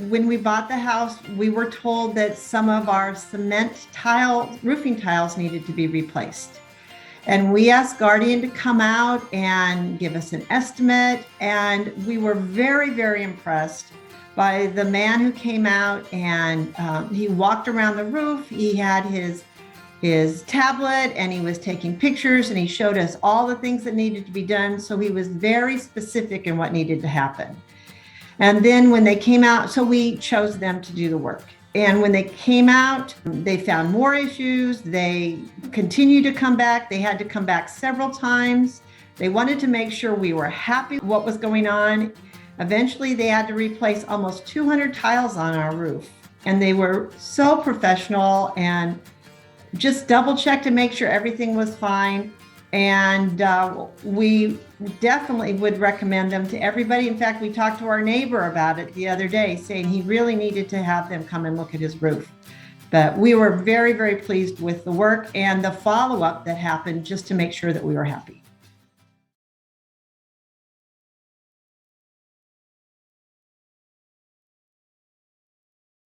when we bought the house, we were told that some of our cement roofing tiles needed to be replaced. And we asked Guardian to come out and give us an estimate. And we were very, very impressed by the man who came out, and he walked around the roof. He had his tablet and he was taking pictures, and he showed us all the things that needed to be done. So he was very specific in what needed to happen. And then when they came out, so we chose them to do the work. And when they came out, they found more issues. They continued to come back. They had to come back several times. They wanted to make sure we were happy with what was going on. Eventually, they had to replace almost 200 tiles on our roof. And they were so professional and just double checked to make sure everything was fine. And we definitely would recommend them to everybody. In fact, we talked to our neighbor about it the other day, saying he really needed to have them come and look at his roof. But we were very, very pleased with the work and the follow-up that happened just to make sure that we were happy.